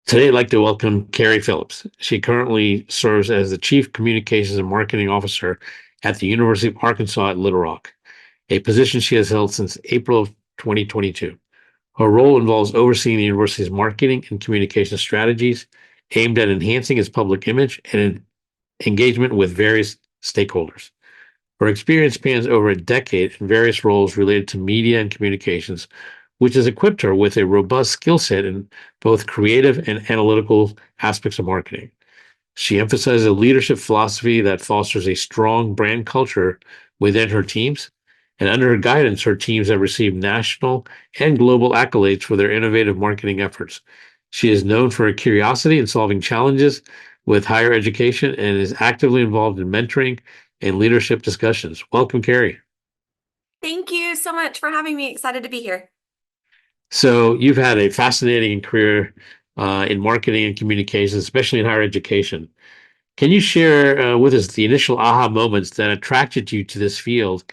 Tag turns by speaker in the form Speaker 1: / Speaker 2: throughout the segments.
Speaker 1: Today, I'd like to welcome Carrie Phillips. She currently serves as the Chief Communications and Marketing Officer at the University of Arkansas at Little Rock, a position she has held since April of 2022. Her role involves overseeing the university's marketing and communication strategies aimed at enhancing its public image and engagement with various stakeholders. Her experience spans over a decade in various roles related to media and communications, which has equipped her with a robust skill set in both creative and analytical aspects of marketing. She emphasizes a leadership philosophy that fosters a strong brand culture within her teams. And under her guidance, her teams have received national and global accolades for their innovative marketing efforts. She is known for her curiosity in solving challenges with higher education and is actively involved in mentoring and leadership discussions. Welcome, Carrie.
Speaker 2: Thank you so much for having me. Excited to be here.
Speaker 1: So you've had a fascinating career in marketing and communications, especially in higher education. Can you share with us the initial aha moments that attracted you to this field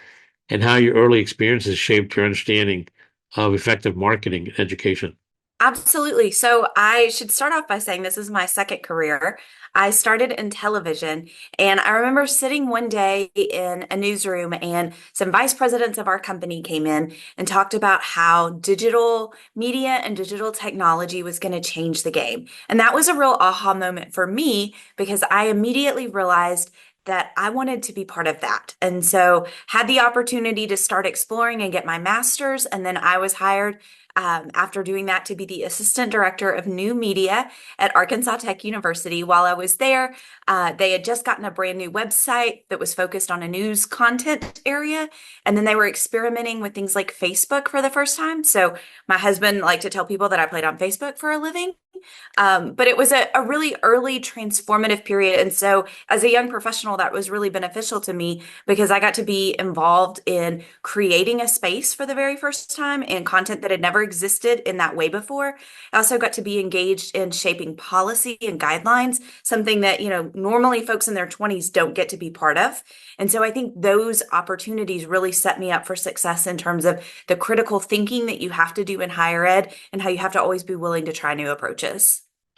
Speaker 1: and how your early experiences shaped your understanding of effective marketing in education?
Speaker 2: Absolutely. So I should start off by saying this is my second career. I started in television, and I remember sitting one day in a newsroom, and some vice presidents of our company came in and talked about how digital media and digital technology was going to change the game. And that was a real aha moment for me because I immediately realized that I wanted to be part of that. And so had the opportunity to start exploring and get my master's, and then I was hired after doing that to be the assistant director of new media at Arkansas Tech University. While I was there, they had just gotten a brand new website that was focused on a news content area. And then they were experimenting with things like Facebook for the first time. So my husband liked to tell people that I played on Facebook for a living. But it was a really early transformative period. And so, as a young professional, that was really beneficial to me because I got to be involved in creating a space for the very first time and content that had never existed in that way before. I also got to be engaged in shaping policy and guidelines, something that, normally folks in their 20s don't get to be part of. And so, I think those opportunities really set me up for success in terms of the critical thinking that you have to do in higher ed and how you have to always be willing to try new approaches.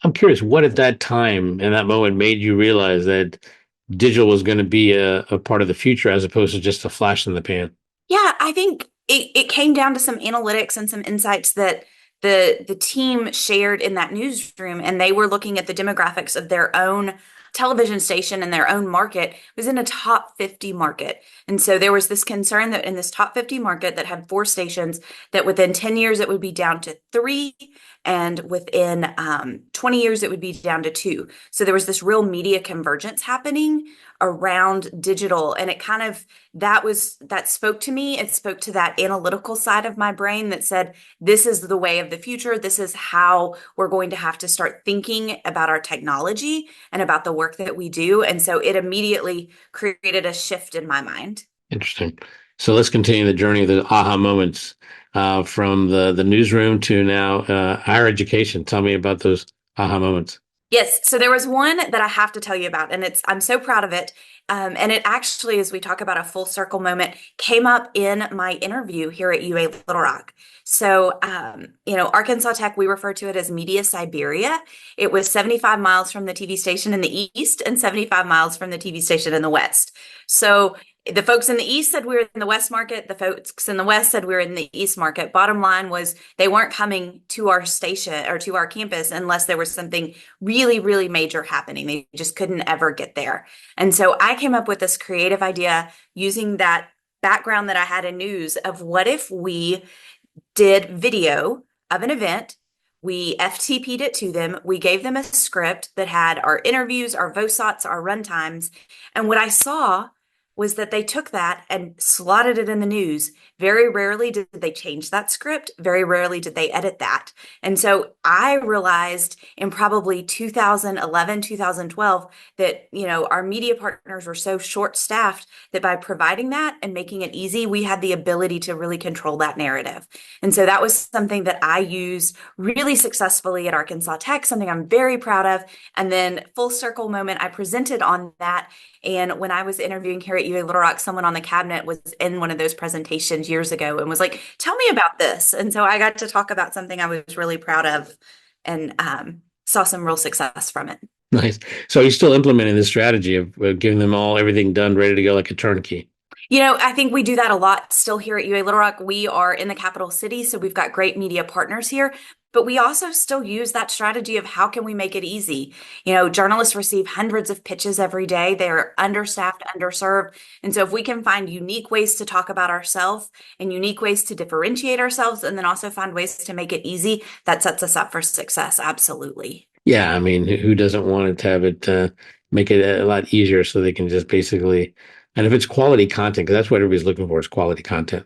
Speaker 1: I'm curious, what at that time and that moment made you realize that digital was going to be a part of the future as opposed to just a flash in the pan?
Speaker 2: Yeah, I think it came down to some analytics and some insights that the team shared in that newsroom, and they were looking at the demographics of their own television station and their own market was in a top 50 market. And so there was this concern that in this top 50 market that had four stations, that within 10 years it would be down to three, and within 20 years it would be down to two. So there was this real media convergence happening around digital, and it kind of that spoke to me. It spoke to that analytical side of my brain that said this is the way of the future. This is how we're going to have to start thinking about our technology and about the work that we do. And so it immediately created a shift in my mind.
Speaker 1: Interesting. So let's continue the journey of the aha moments from the newsroom to now higher education. Tell me about those aha moments.
Speaker 2: Yes, so there was one that I have to tell you about, and I'm so proud of it. And it actually, as we talk about a full circle moment, came up in my interview here at UA Little Rock. So, Arkansas Tech, we refer to it as Media Siberia. It was 75 miles from the TV station in the east and 75 miles from the TV station in the west. So the folks in the east said we were in the west market. The folks in the west said we were in the east market. Bottom line was they weren't coming to our station or to our campus unless there was something really, really major happening. They just couldn't ever get there. And so I came up with this creative idea using that background that I had in news of what if we did video of an event. We FTP'd it to them. We gave them a script that had our interviews, our VOSOTs, our runtimes. And what I saw was that they took that and slotted it in the news. Very rarely did they change that script. Very rarely did they edit that. And so I realized in probably 2011, 2012 that, our media partners were so short-staffed that by providing that and making it easy, we had the ability to really control that narrative. And so that was something that I used really successfully at Arkansas Tech, something I'm very proud of. And then full circle moment, I presented on that. And when I was interviewing here at UA Little Rock, someone on the cabinet was in one of those presentations years ago and was like, tell me about this. And so I got to talk about something I was really proud of. And saw some real success from it.
Speaker 1: Nice. So you're still implementing this strategy of giving them all everything done, ready to go like a turnkey.
Speaker 2: I think we do that a lot still here at UA Little Rock. We are in the capital city, so we've got great media partners here, but we also still use that strategy of how can we make it easy? Journalists receive hundreds of pitches every day. They're understaffed, underserved. And so if we can find unique ways to talk about ourselves and unique ways to differentiate ourselves, and then also find ways to make it easy, that sets us up for success. Absolutely.
Speaker 1: Yeah, I mean, who doesn't want it to have it make it a lot easier so they can just basically, and if it's quality content, because that's what everybody's looking for is quality content.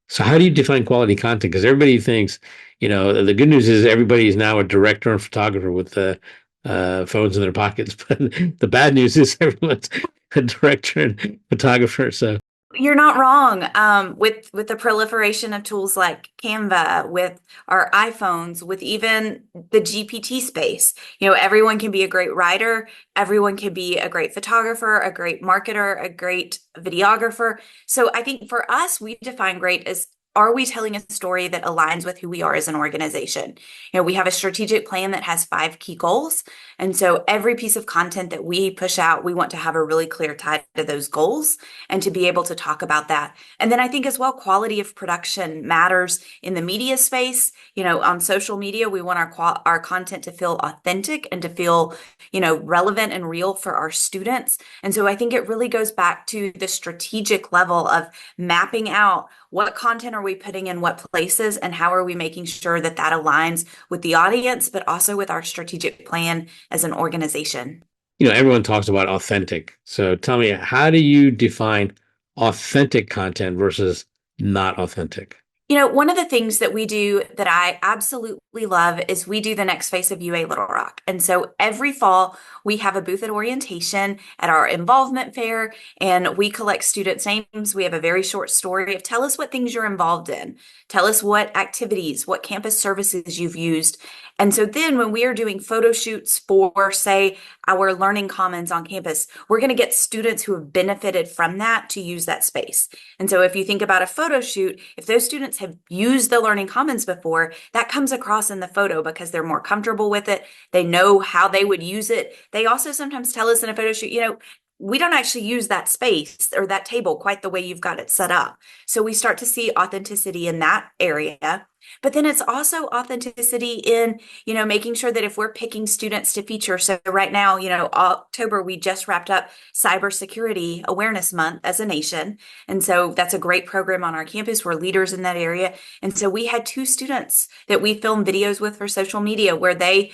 Speaker 1: So how do you define quality content? Because everybody thinks, the good news is everybody is now a director and photographer with phones in their pockets, but the bad news is everyone's a director and photographer. So
Speaker 2: You're not wrong. With the proliferation of tools like Canva, with our iPhones, with even the GPT space, everyone can be a great writer, everyone can be a great photographer, a great marketer, a great videographer. So I think for us, we define great as, are we telling a story that aligns with who we are as an organization? We have a strategic plan that has 5 key goals. And so every piece of content that we push out, we want to have a really clear tie to those goals and to be able to talk about that. And then I think as well, quality of production matters in the media space. On social media, we want our content to feel authentic and to feel, relevant and real for our students. And so I think it really goes back to the strategic level of mapping out what content are we putting in what places and how are we making sure that that aligns with the audience, but also with our strategic plan as an organization.
Speaker 1: everyone talks about authentic. So tell me, how do you define authentic content versus not authentic?
Speaker 2: One of the things that we do that I absolutely love is we do the next face of UA Little Rock. And so every fall, we have a booth at orientation at our involvement fair, and we collect students' names. We have a very short story of tell us what things you're involved in. Tell us what activities, what campus services you've used. And so then when we are doing photo shoots for, say, our learning commons on campus, we're going to get students who have benefited from that to use that space. And so if you think about a photo shoot, if those students have used the learning commons before, that comes across in the photo because they're more comfortable with it. They know how they would use it. They also sometimes tell us in a photo shoot, we don't actually use that space or that table quite the way you've got it set up. So we start to see authenticity in that area. But then it's also authenticity in, making sure that if we're picking students to feature. So right now, October, we just wrapped up Cybersecurity Awareness Month as a nation. And so that's a great program on our campus. We're leaders in that area. And so we had 2 students that we filmed videos with for social media where they,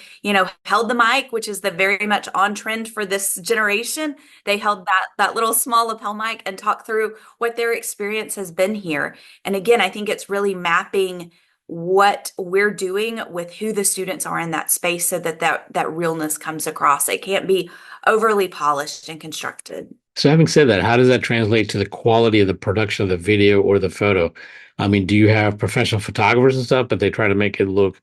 Speaker 2: held the mic, which is the very much on trend for this generation. They held that little small lapel mic and talked through what their experience has been here. And again, I think it's really mapping what we're doing with who the students are in that space so that realness comes across. It can't be overly polished and constructed.
Speaker 1: So having said that, how does that translate to the quality of the production of the video or the photo? I mean, do you have professional photographers and stuff, but they try to make it look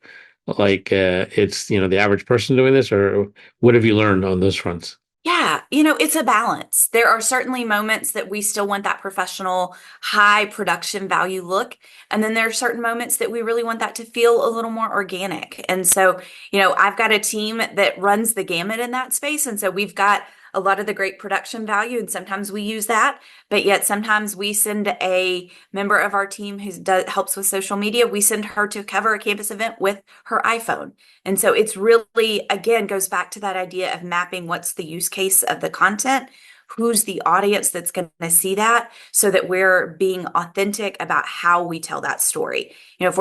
Speaker 1: like it's, the average person doing this, or what have you learned on those fronts?
Speaker 2: Yeah, it's a balance. There are certainly moments that we still want that professional, high production value look. And then there are certain moments that we really want that to feel a little more organic. And so, I've got a team that runs the gamut in that space. And so we've got a lot of the great production value, and sometimes we use that, but yet sometimes we send a member of our team who helps with social media. We send her to cover a campus event with her iPhone. And so it's really, again, goes back to that idea of mapping what's the use case of the content, who's the audience that's going to see that, so that we're being authentic about how we tell that story. If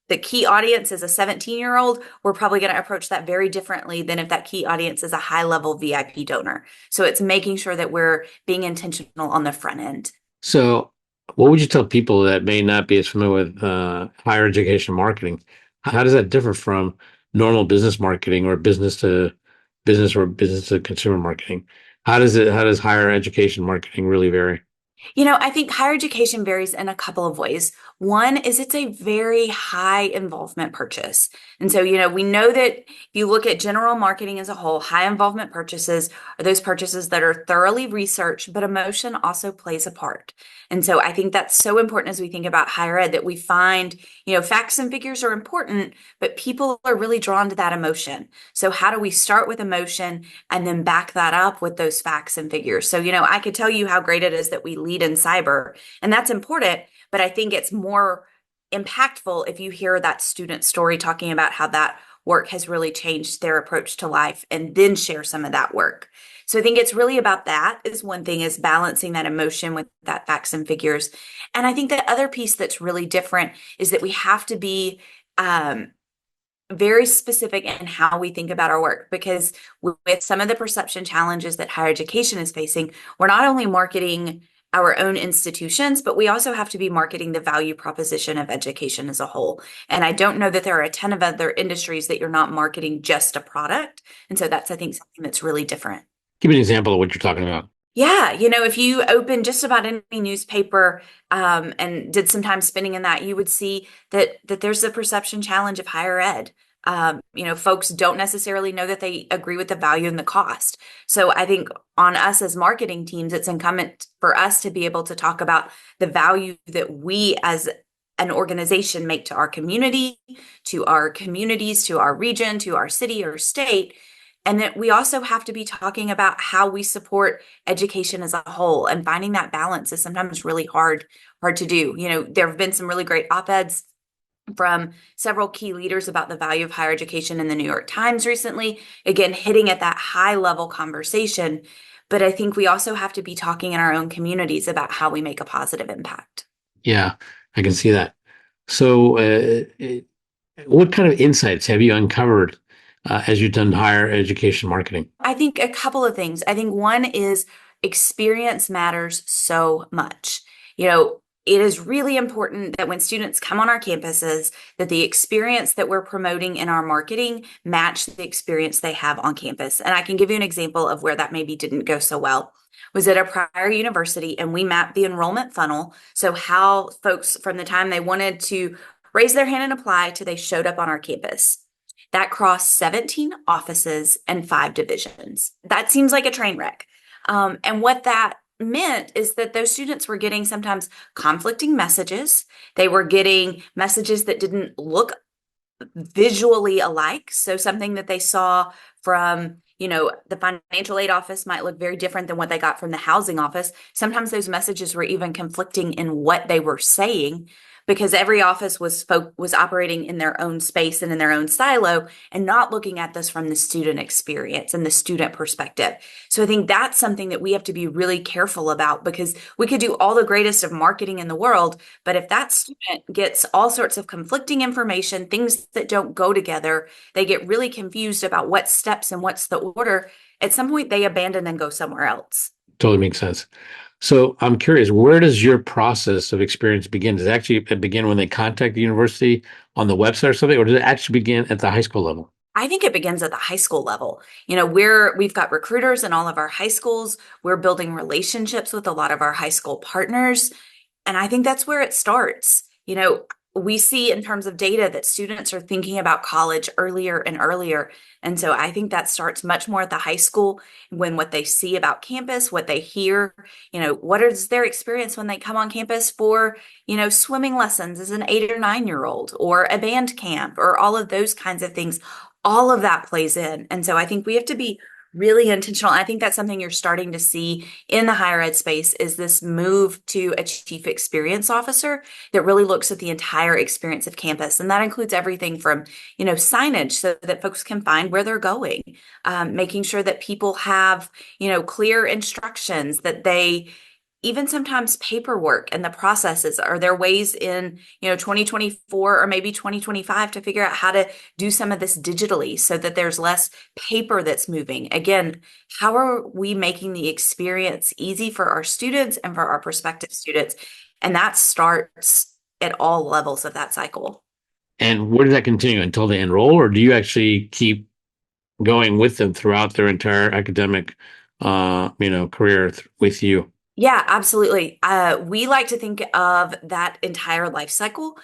Speaker 2: the key audience is a 17-year-old, we're probably going to approach that very differently than if that key audience is a high-level VIP donor. So it's making sure that we're being intentional on the front end.
Speaker 1: So what would you tell people that may not be as familiar with higher education marketing? How does that differ from normal business marketing or business to consumer marketing? How does higher education marketing really vary?
Speaker 2: I think higher education varies in a couple of ways. One is it's a very high involvement purchase. And so, we know that if you look at general marketing as a whole, high involvement purchases are those purchases that are thoroughly researched, but emotion also plays a part. And so I think that's so important as we think about higher ed that we find, facts and figures are important, but people are really drawn to that emotion. So how do we start with emotion and then back that up with those facts and figures? So, I could tell you how great it is that we lead in cyber, and that's important, but I think it's more impactful if you hear that student story talking about how that work has really changed their approach to life and then share some of that work. So I think it's really about that is one thing is balancing that emotion with that facts and figures. And I think the other piece that's really different is that we have to be very specific in how we think about our work because with some of the perception challenges that higher education is facing, we're not only marketing our own institutions, but we also have to be marketing the value proposition of education as a whole. And I don't know that there are a ton of other industries that you're not marketing just a product. And so that's, I think, something that's really different.
Speaker 1: Give me an example of what you're talking about.
Speaker 2: Yeah, if you open just about any newspaper and did some time spending in that, you would see that there's a perception challenge of higher ed. Folks don't necessarily know that they agree with the value and the cost. So I think on us as marketing teams, it's incumbent for us to be able to talk about the value that we as an organization make to our community, to our communities, to our region, to our city or state. And that we also have to be talking about how we support education as a whole, and finding that balance is sometimes really hard to do. There have been some really great op-eds from several key leaders about the value of higher education in the New York Times recently, again, hitting at that high level conversation. But I think we also have to be talking in our own communities about how we make a positive impact.
Speaker 1: Yeah, I can see that. So, what kind of insights have you uncovered as you've done higher education marketing?
Speaker 2: I think a couple of things. I think one is experience matters so much. It is really important that when students come on our campuses, that the experience that we're promoting in our marketing match the experience they have on campus. And I can give you an example of where that maybe didn't go so well. Was at a prior university, and we mapped the enrollment funnel. So how folks from the time they wanted to raise their hand and apply to they showed up on our campus. That crossed 17 offices and 5 divisions. That seems like a train wreck. And what that meant is that those students were getting sometimes conflicting messages. They were getting messages that didn't look visually alike. So something that they saw from, the financial aid office might look very different than what they got from the housing office. Sometimes those messages were even conflicting in what they were saying because every office was operating in their own space and in their own silo and not looking at this from the student experience and the student perspective. So I think that's something that we have to be really careful about because we could do all the greatest of marketing in the world, but if that student gets all sorts of conflicting information, things that don't go together, they get really confused about what steps and what's the order. At some point, they abandon and go somewhere else.
Speaker 1: Totally makes sense. So I'm curious, where does your process of experience begin? Does it actually begin when they contact the university on the website or something, or does it actually begin at the high school level?
Speaker 2: I think it begins at the high school level. We've got recruiters in all of our high schools. We're building relationships with a lot of our high school partners. And I think that's where it starts. We see in terms of data that students are thinking about college earlier and earlier. And so I think that starts much more at the high school when what they see about campus, what they hear, what is their experience when they come on campus for, swimming lessons as an 8 or 9 year old or a band camp or all of those kinds of things. All of that plays in. And so I think we have to be really intentional. I think that's something you're starting to see in the higher ed space is this move to a chief experience officer that really looks at the entire experience of campus. And that includes everything from, signage so that folks can find where they're going, making sure that people have, clear instructions that they even sometimes paperwork and the processes. Are there ways in 2024 or maybe 2025 to figure out how to do some of this digitally so that there's less paper that's moving? Again, how are we making the experience easy for our students and for our prospective students? And that starts at all levels of that cycle.
Speaker 1: And where does that continue until they enroll, or do you actually keep going with them throughout their entire academic, career with you?
Speaker 2: Yeah, absolutely. We like to think of that entire life cycle.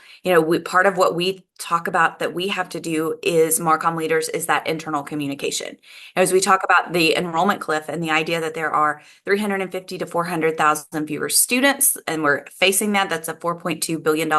Speaker 2: Part of what we talk about that we have to do is Marcom leaders is that internal communication. As we talk about the enrollment cliff and the idea that there are 350 to 400,000 fewer students, and we're facing that, that's a $4.2 billion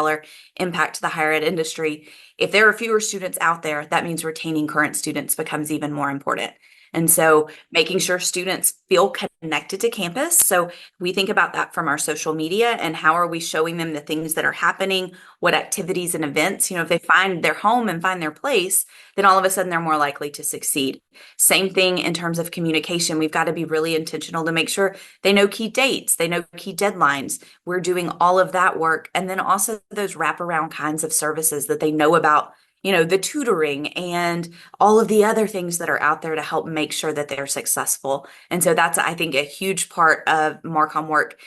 Speaker 2: impact to the higher ed industry. If there are fewer students out there, that means retaining current students becomes even more important. And so making sure students feel connected to campus. So we think about that from our social media and how are we showing them the things that are happening, what activities and events. If they find their home and find their place, then all of a sudden they're more likely to succeed. Same thing in terms of communication. We've got to be really intentional to make sure they know key dates, they know key deadlines. We're doing all of that work. And then also those wraparound kinds of services that they know about. The tutoring and all of the other things that are out there to help make sure that they're successful. And so that's, I think, a huge part of Marcom work.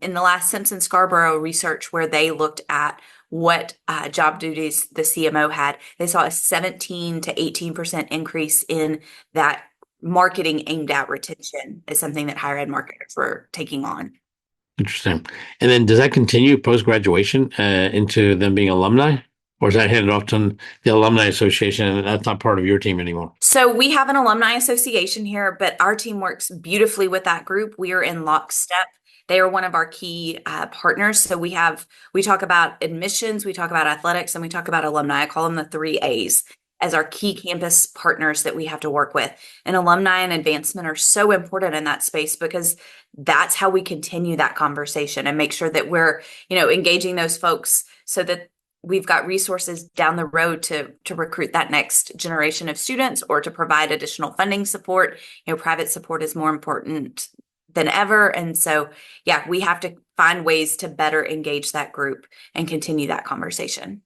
Speaker 2: In the last Simpson Scarborough research, where they looked at what job duties the CMO had, they saw a 17 to 18% increase in that marketing aimed at retention is something that higher ed marketers were taking on.
Speaker 1: Interesting. And then does that continue post graduation into them being alumni, or is that handed off to the alumni association and that's not part of your team anymore?
Speaker 2: So we have an alumni association here, but our team works beautifully with that group. We are in lockstep. They are one of our key partners. So we talk about admissions, we talk about athletics, and we talk about alumni. I call them the three A's as our key campus partners that we have to work with. And alumni and advancement are so important in that space because that's how we continue that conversation and make sure that we're, engaging those folks so that we've got resources down the road to recruit that next generation of students or to provide additional funding support. Private support is more important than ever. And so, yeah, we have to find ways to better engage that group and continue that conversation.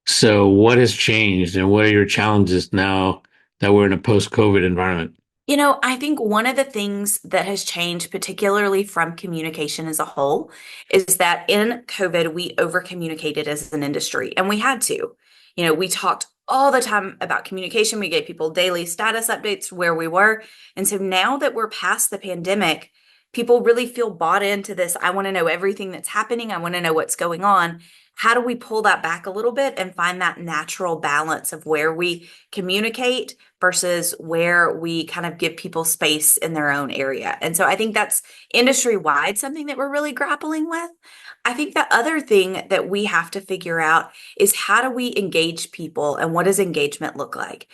Speaker 1: So what has changed and what are your challenges now that we're in a post-COVID environment?
Speaker 2: I think one of the things that has changed, particularly from communication as a whole, is that in COVID, we over communicated as an industry, and we had to. We talked all the time about communication. We gave people daily status updates where we were. And so now that we're past the pandemic, people really feel bought into this. I want to know everything that's happening. I want to know what's going on. How do we pull that back a little bit and find that natural balance of where we communicate versus where we kind of give people space in their own area? And so I think that's industry wide something that we're really grappling with. I think the other thing that we have to figure out is how do we engage people and what does engagement look like?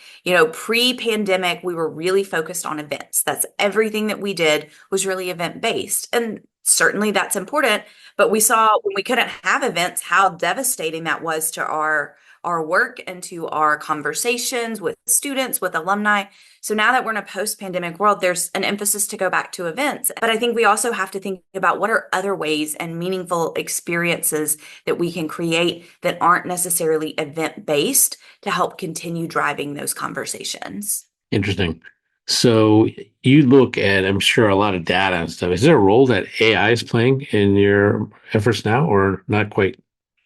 Speaker 2: Pre-pandemic, we were really focused on events. That's everything that we did was really event based. And certainly that's important, but we saw when we couldn't have events how devastating that was to our work and to our conversations with students, with alumni. So now that we're in a post-pandemic world, there's an emphasis to go back to events. But I think we also have to think about what are other ways and meaningful experiences that we can create that aren't necessarily event-based to help continue driving those conversations.
Speaker 1: Interesting. So you look at, I'm sure, a lot of data and stuff. Is there a role that AI is playing in your efforts now or not quite?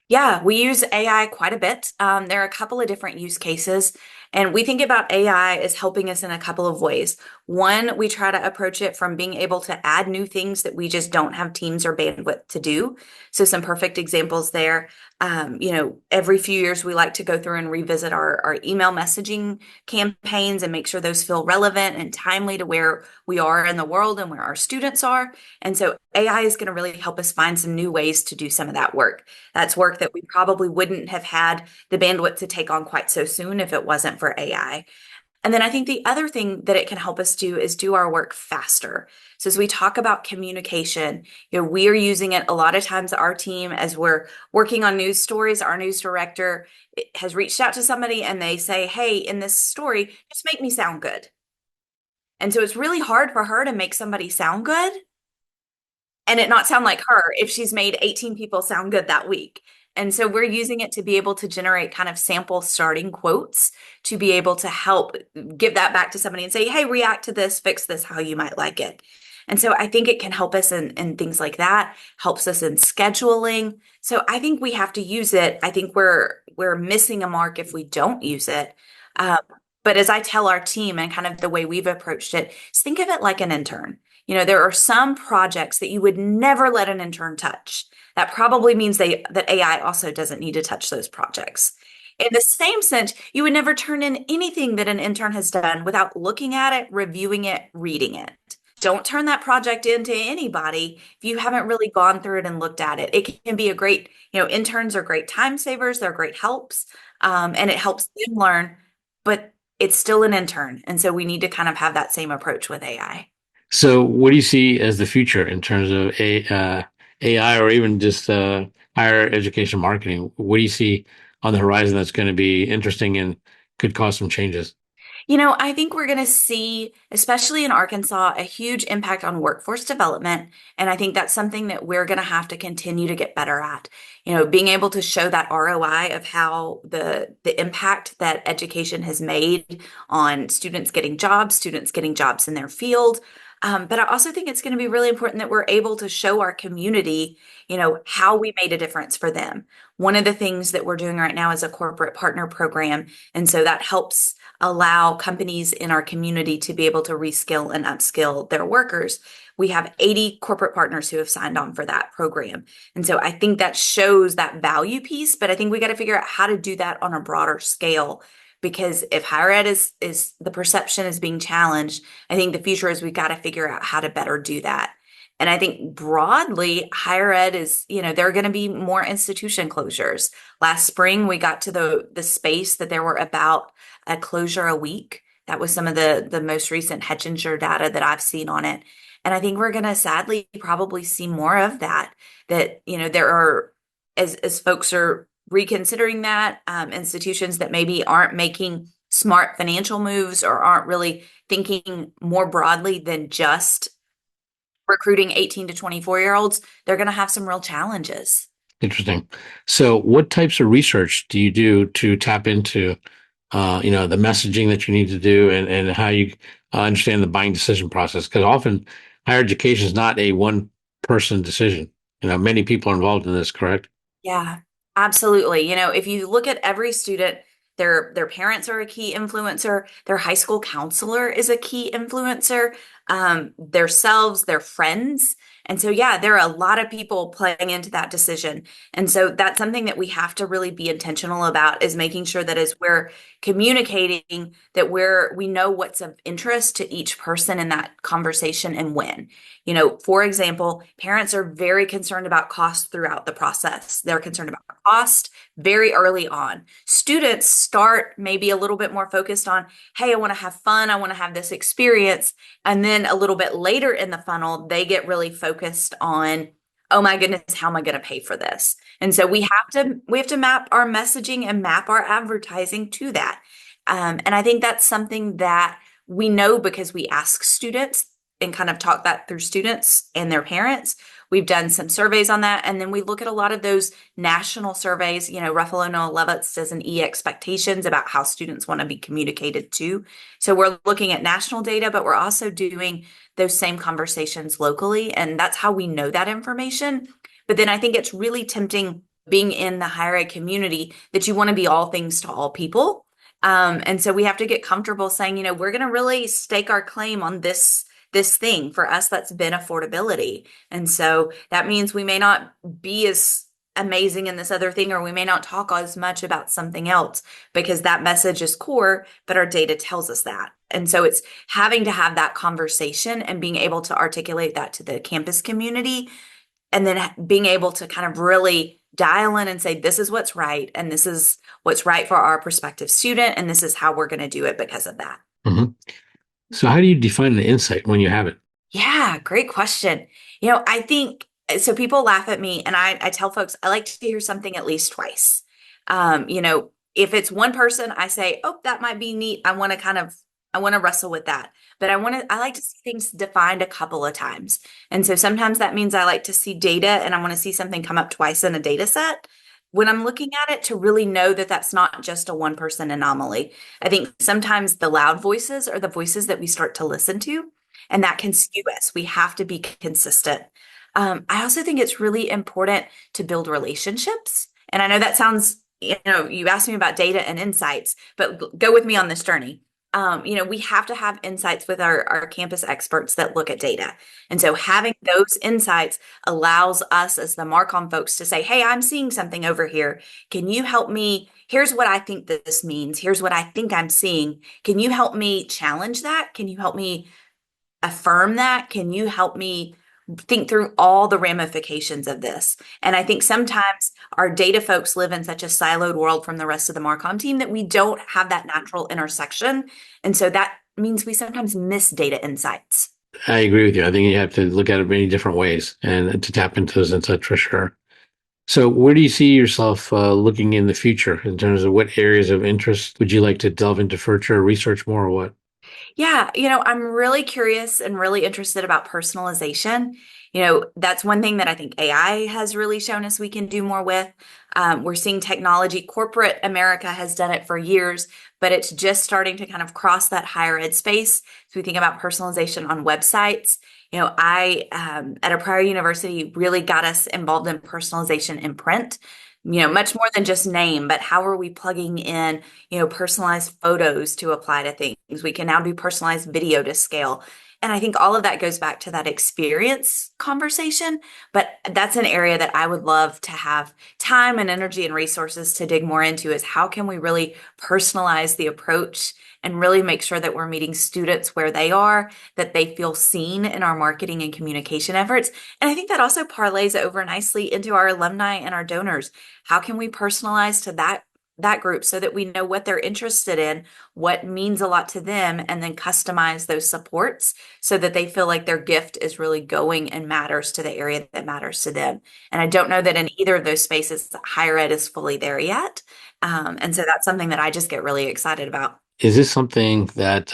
Speaker 2: Yeah, we use AI quite a bit. There are a couple of different use cases, and we think about AI as helping us in a couple of ways. One, we try to approach it from being able to add new things that we just don't have teams or bandwidth to do. So some perfect examples there. Every few years we like to go through and revisit our email messaging campaigns and make sure those feel relevant and timely to where we are in the world and where our students are. And so AI is going to really help us find some new ways to do some of that work. That's work that we probably wouldn't have had the bandwidth to take on quite so soon if it wasn't for AI. And then I think the other thing that it can help us do is do our work faster. So as we talk about communication, we are using it a lot of times, our team, as we're working on news stories, our news director has reached out to somebody and they say, hey, in this story, just make me sound good. And so it's really hard for her to make somebody sound good and it not sound like her if she's made 18 people sound good that week. And so we're using it to be able to generate kind of sample starting quotes to be able to help give that back to somebody and say, hey, react to this, fix this how you might like it. And so I think it can help us in things like that, helps us in scheduling. So I think we have to use it. I think we're missing a mark if we don't use it. Um, But as I tell our team and kind of the way we've approached it, is think of it like an intern. There are some projects that you would never let an intern touch. That probably means that AI also doesn't need to touch those projects. In the same sense, you would never turn in anything that an intern has done without looking at it, reviewing it, reading it. Don't turn that project into anybody if you haven't really gone through it and looked at it. It can be a great, interns are great time savers, they're great helps, and it helps them learn, but it's still an intern. And so we need to kind of have that same approach with AI.
Speaker 1: So, what do you see as the future in terms of AI or even just higher education marketing? What do you see on the horizon that's going to be interesting and could cause some changes?
Speaker 2: I think we're going to see, especially in Arkansas, a huge impact on workforce development. And I think that's something that we're going to have to continue to get better at. Being able to show that ROI of how the impact that education has made on students getting jobs in their field. But I also think it's going to be really important that we're able to show our community, how we made a difference for them. One of the things that we're doing right now is a corporate partner program. And so that helps allow companies in our community to be able to reskill and upskill their workers. We have 80 corporate partners who have signed on for that program. And so I think that shows that value piece, but I think we got to figure out how to do that on a broader scale. Because if higher ed is the perception is being challenged, I think the future is we've got to figure out how to better do that. And I think broadly, higher ed is, there are going to be more institution closures. Last spring, we got to the space that there were about a closure a week. That was some of the most recent Hetchinger data that I've seen on it. And I think we're going to sadly probably see more of that, there are, as folks are reconsidering that, institutions that maybe aren't making smart financial moves or aren't really thinking more broadly than just recruiting 18 to 24-year-olds, they're going to have some real challenges.
Speaker 1: Interesting. So, what types of research do you do to tap into, the messaging that you need to do and how you understand the buying decision process? Because often higher education is not a one person decision. Many people are involved in this, correct?
Speaker 2: Yeah, absolutely. If you look at every student, their parents are a key influencer, their high school counselor is a key influencer, themselves, their friends. And so, yeah, there are a lot of people playing into that decision. And so that's something that we have to really be intentional about is making sure that as we're communicating that we know what's of interest to each person in that conversation and when. For example, parents are very concerned about cost throughout the process. They're concerned about cost very early on. Students start maybe a little bit more focused on, hey, I want to have fun. I want to have this experience. And then a little bit later in the funnel, they get really focused on, oh my goodness, how am I going to pay for this? And so we have to map our messaging and map our advertising to that. And I think that's something that we know because we ask students and kind of talk that through students and their parents. We've done some surveys on that. And then we look at a lot of those national surveys. Ruffalo Noah Levitz does an expectations about how students want to be communicated to. So we're looking at national data, but we're also doing those same conversations locally. And that's how we know that information. But then I think it's really tempting being in the higher ed community that you want to be all things to all people. And so we have to get comfortable saying, we're going to really stake our claim on this thing. For us, that's been affordability. And so that means we may not be as amazing in this other thing, or we may not talk as much about something else because that message is core, but our data tells us that. And so it's having to have that conversation and being able to articulate that to the campus community, and then being able to kind of really dial in and say, this is what's right, and this is what's right for our prospective student, and this is how we're going to do it because of that.
Speaker 1: Hmm. So, how do you define the insight when you have it?
Speaker 2: Yeah, great question. I think so. People laugh at me, and I tell folks I like to hear something at least twice. If it's one person, I say, "Oh, that might be neat. I want to wrestle with that." But I like to see things defined a couple of times. And so sometimes that means I like to see data, and I want to see something come up twice in a data set when I'm looking at it to really know that that's not just a one person anomaly. I think sometimes the loud voices are the voices that we start to listen to, and that can skew us. We have to be consistent. I also think it's really important to build relationships. And I know that sounds, you asked me about data and insights, but go with me on this journey. we have to have insights with our campus experts that look at data. And so having those insights allows us as the Marcom folks to say, hey, I'm seeing something over here. Can you help me? Here's what I think that this means. Here's what I think I'm seeing. Can you help me challenge that? Can you help me affirm that? Can you help me think through all the ramifications of this? And I think sometimes our data folks live in such a siloed world from the rest of the Marcom team that we don't have that natural intersection. And so that means we sometimes miss data insights.
Speaker 1: I agree with you. I think you have to look at it many different ways and to tap into those insights for sure. So, where do you see yourself looking in the future in terms of what areas of interest would you like to delve into further, research more, or what?
Speaker 2: Yeah, I'm really curious and really interested about personalization. That's one thing that I think AI has really shown us we can do more with. We're seeing technology, corporate America has done it for years, but it's just starting to kind of cross that higher ed space. So we think about personalization on websites. I, at a prior university, really got us involved in personalization in print. Much more than just name, but how are we plugging in personalized photos to apply to things. We can now do personalized video to scale. And I think all of that goes back to that experience conversation. But that's an area that I would love to have time and energy and resources to dig more into is how can we really personalize the approach and really make sure that we're meeting students where they are, that they feel seen in our marketing and communication efforts. And I think that also parlays over nicely into our alumni and our donors. How can we personalize to that group so that we know what they're interested in, what means a lot to them, and then customize those supports so that they feel like their gift is really going and matters to the area that matters to them. And I don't know that in either of those spaces, higher ed is fully there yet. And so that's something that I just get really excited about.
Speaker 1: Is this something that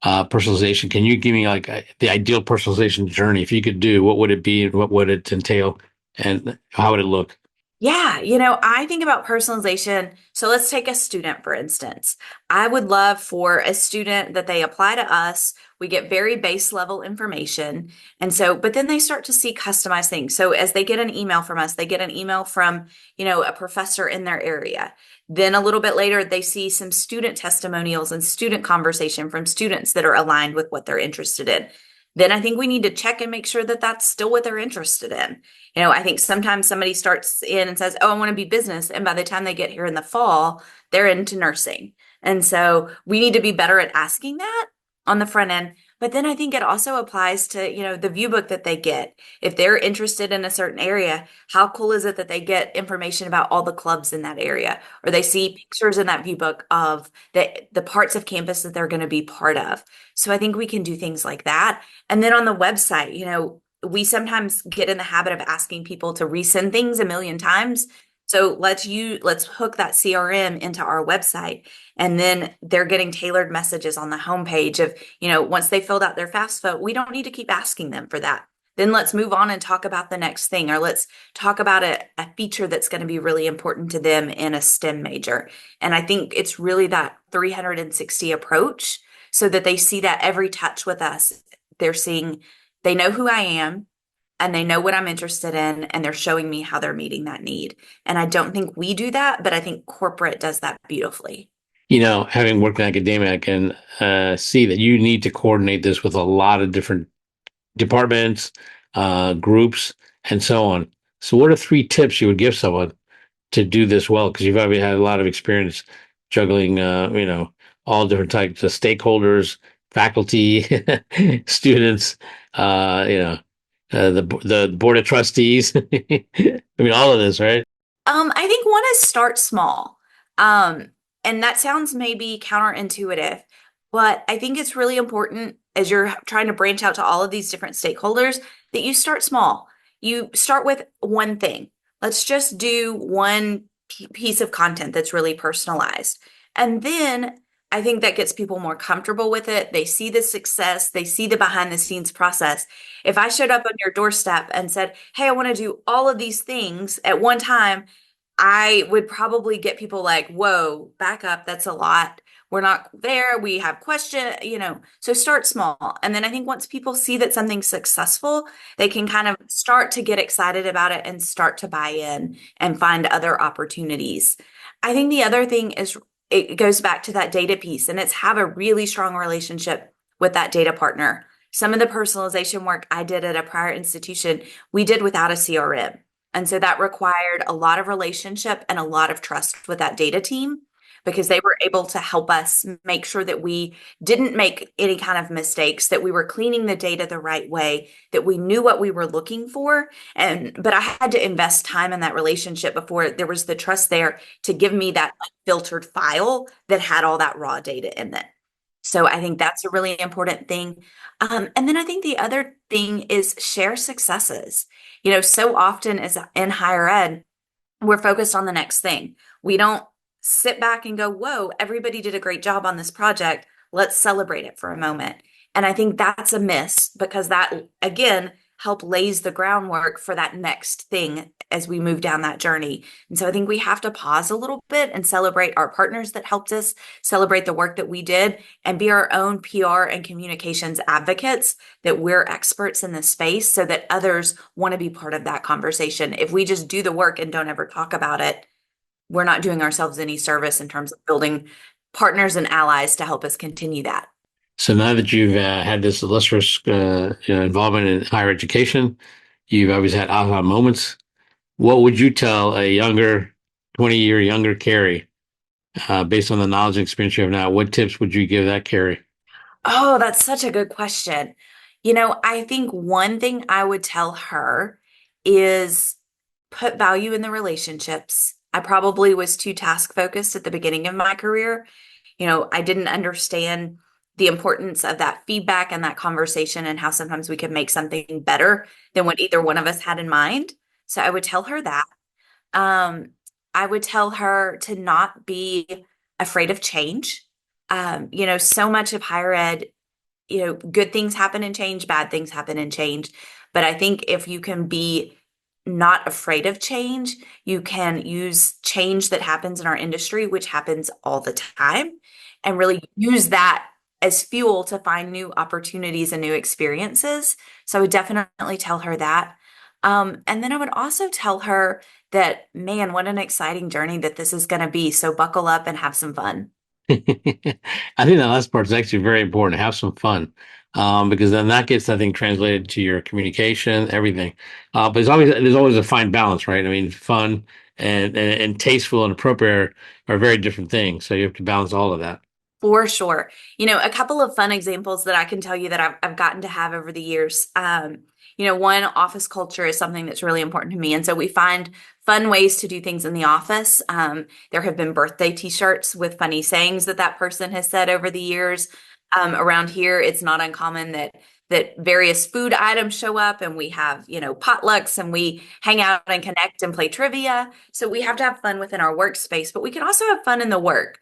Speaker 1: personalization? Can you give me like the ideal personalization journey? If you could do, what would it be, and what would it entail, and how would it look?
Speaker 2: Yeah, I think about personalization. So let's take a student, for instance. I would love for a student that they apply to us. We get very base level information. And so, but then they start to see customized things. So as they get an email from us, they get an email from, a professor in their area. Then a little bit later, they see some student testimonials and student conversation from students that are aligned with what they're interested in. Then I think we need to check and make sure that that's still what they're interested in. I think sometimes somebody starts in and says, oh, I want to be business. And by the time they get here in the fall, they're into nursing. And so we need to be better at asking that on the front end. But then I think it also applies to, the view book that they get. If they're interested in a certain area, how cool is it that they get information about all the clubs in that area? Or they see pictures in that view book of the parts of campus that they're going to be part of. So I think we can do things like that. And then on the website, we sometimes get in the habit of asking people to resend things a million times. So let's hook that CRM into our website. And then they're getting tailored messages on the homepage of, once they filled out their FAFSA, we don't need to keep asking them for that. Then let's move on and talk about the next thing, or let's talk about a feature that's going to be really important to them in a STEM major. And I think it's really that 360 approach so that they see that every touch with us, they know who I am and they know what I'm interested in, and they're showing me how they're meeting that need. And I don't think we do that, but I think corporate does that beautifully.
Speaker 1: Having worked in academia, I can see that you need to coordinate this with a lot of different departments, groups, and so on. So, what are three tips you would give someone to do this well? Because you've obviously had a lot of experience juggling, all different types of stakeholders, faculty, students, the board of trustees. I mean, all of this, right?
Speaker 2: I think one is start small. And that sounds maybe counterintuitive, but I think it's really important as you're trying to branch out to all of these different stakeholders that you start small. You start with one thing. Let's just do one piece of content that's really personalized. And then I think that gets people more comfortable with it. They see the success, they see the behind the scenes process. If I showed up on your doorstep and said, hey, I want to do all of these things at one time, I would probably get people like, whoa, back up. That's a lot. We're not there. We have question. So start small. And then I think once people see that something's successful, they can kind of start to get excited about it and start to buy in and find other opportunities. I think the other thing is it goes back to that data piece, and it's have a really strong relationship with that data partner. Some of the personalization work I did at a prior institution, we did without a CRM. And so that required a lot of relationship and a lot of trust with that data team because they were able to help us make sure that we didn't make any kind of mistakes, that we were cleaning the data the right way, that we knew what we were looking for. And but I had to invest time in that relationship before there was the trust there to give me that like, filtered file that had all that raw data in it. So I think that's a really important thing. And then I think the other thing is share successes. So often as in higher ed, we're focused on the next thing. We don't sit back and go, whoa, everybody did a great job on this project. Let's celebrate it for a moment. And I think that's a miss because that, again, help lays the groundwork for that next thing as we move down that journey. And so I think we have to pause a little bit and celebrate our partners that helped us, celebrate the work that we did, and be our own PR and communications advocates that we're experts in this space so that others want to be part of that conversation. If we just do the work and don't ever talk about it, we're not doing ourselves any service in terms of building partners and allies to help us continue that.
Speaker 1: So now that you've had this illustrious involvement in higher education, you've always had aha moments. What would you tell a younger, 20-year younger Carrie, based on the knowledge and experience you have now? What tips would you give that Carrie?
Speaker 2: Oh, that's such a good question. I think one thing I would tell her is put value in the relationships. I probably was too task focused at the beginning of my career. I didn't understand the importance of that feedback and that conversation and how sometimes we could make something better than what either one of us had in mind. So I would tell her that. Um, I would tell her to not be afraid of change. So much of higher ed, good things happen in change, bad things happen in change. But I think if you can be not afraid of change, you can use change that happens in our industry, which happens all the time, and really use that as fuel to find new opportunities and new experiences. So I would definitely tell her that. And then I would also tell her that, man, what an exciting journey that this is going to be. So buckle up and have some fun.
Speaker 1: I think that last part is actually very important. Have some fun, because then that gets, I think, translated to your communication, everything. But there's always a fine balance, right? I mean, fun and tasteful and appropriate are very different things. So you have to balance all of that.
Speaker 2: For sure. A couple of fun examples that I can tell you that I've gotten to have over the years. One, office culture is something that's really important to me. And so we find fun ways to do things in the office. There have been birthday t-shirts with funny sayings that person has said over the years. Around here, it's not uncommon that various food items show up and we have, potlucks and we hang out and connect and play trivia. So we have to have fun within our workspace, but we can also have fun in the work.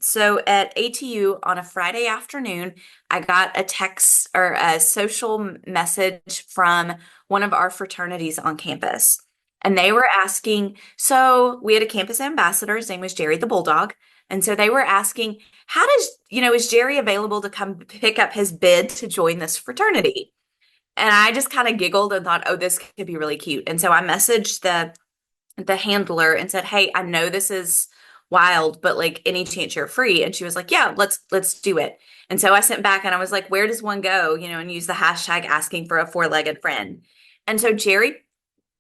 Speaker 2: So at ATU on a Friday afternoon, I got a text or a social message from one of our fraternities on campus. And they were asking, so we had a campus ambassador, his name was Jerry the Bulldog. And so they were asking, is Jerry available to come pick up his bid to join this fraternity? And I just kind of giggled and thought, oh, this could be really cute. And so I messaged the handler and said, "Hey, I know this is wild, but like any chance you're free?" And she was like, "Yeah, let's do it." And so I sent back and I was like, "Where does one go?" And use the hashtag asking for a four-legged friend. And so Jerry,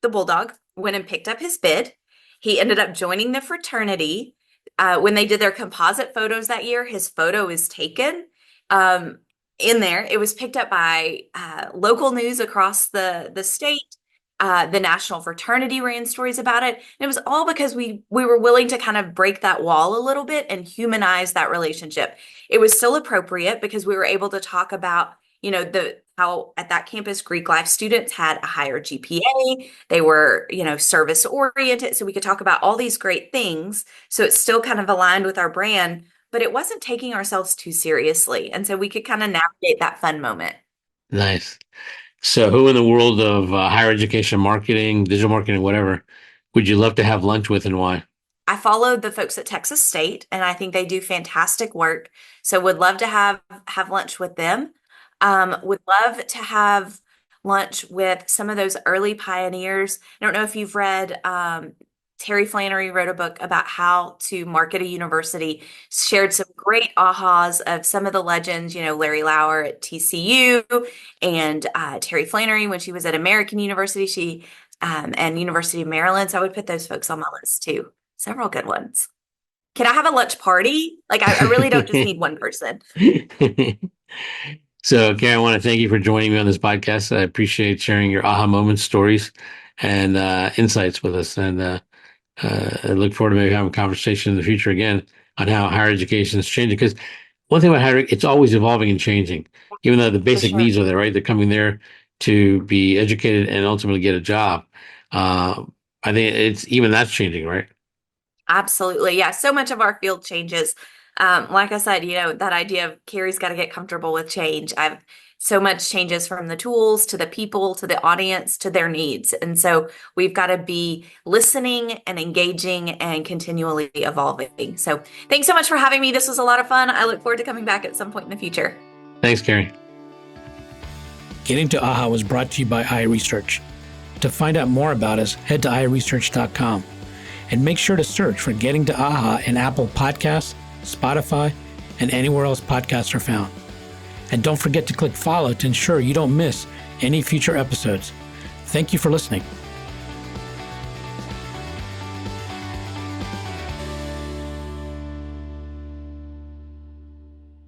Speaker 2: the bulldog, went and picked up his bid. He ended up joining the fraternity. When they did their composite photos that year, his photo is taken. Um, in there, it was picked up by local news across the state. The National Fraternity ran stories about it. And it was all because we were willing to kind of break that wall a little bit and humanize that relationship. It was still appropriate because we were able to talk about, the how at that campus Greek life students had a higher GPA. They were, service oriented. So we could talk about all these great things. So it's still kind of aligned with our brand, but it wasn't taking ourselves too seriously. And so we could kind of navigate that fun moment.
Speaker 1: Nice. So, who in the world of higher education marketing, digital marketing, whatever, would you love to have lunch with and why?
Speaker 2: I followed the folks at Texas State, and I think they do fantastic work. So would love to have lunch with them. Would love to have lunch with some of those early pioneers. I don't know if you've read Terry Flannery wrote a book about how to market a university, shared some great ahas of some of the legends, Larry Lauer at TCU and Terry Flannery when she was at American University, and University of Maryland. So I would put those folks on my list too. Several good ones. Can I have a lunch party? Like, I really don't just need one person.
Speaker 1: So, Karen, I want to thank you for joining me on this podcast. I appreciate sharing your aha moments, stories, and insights with us. And I look forward to maybe having a conversation in the future again on how higher education is changing. Because one thing about higher, it's always evolving and changing, even though the
Speaker 2: For
Speaker 1: basic
Speaker 2: sure.
Speaker 1: needs are there, right? They're coming there to be educated and ultimately get a job. Uh, I think that's changing, right?
Speaker 2: Absolutely. Yeah. So much of our field changes. Like I said, that idea of Carrie's got to get comfortable with change. I've so much changes from the tools to the people to the audience to their needs. And so we've got to be listening and engaging and continually evolving. So thanks so much for having me. This was a lot of fun. I look forward to coming back at some point in the future.
Speaker 1: Thanks, Carrie.
Speaker 3: Getting to AHA was brought to you by iResearch. To find out more about us, head to iResearch.com and make sure to search for Getting to AHA in Apple Podcasts, Spotify, and anywhere else podcasts are found. And don't forget to click follow to ensure you don't miss any future episodes. Thank you for listening.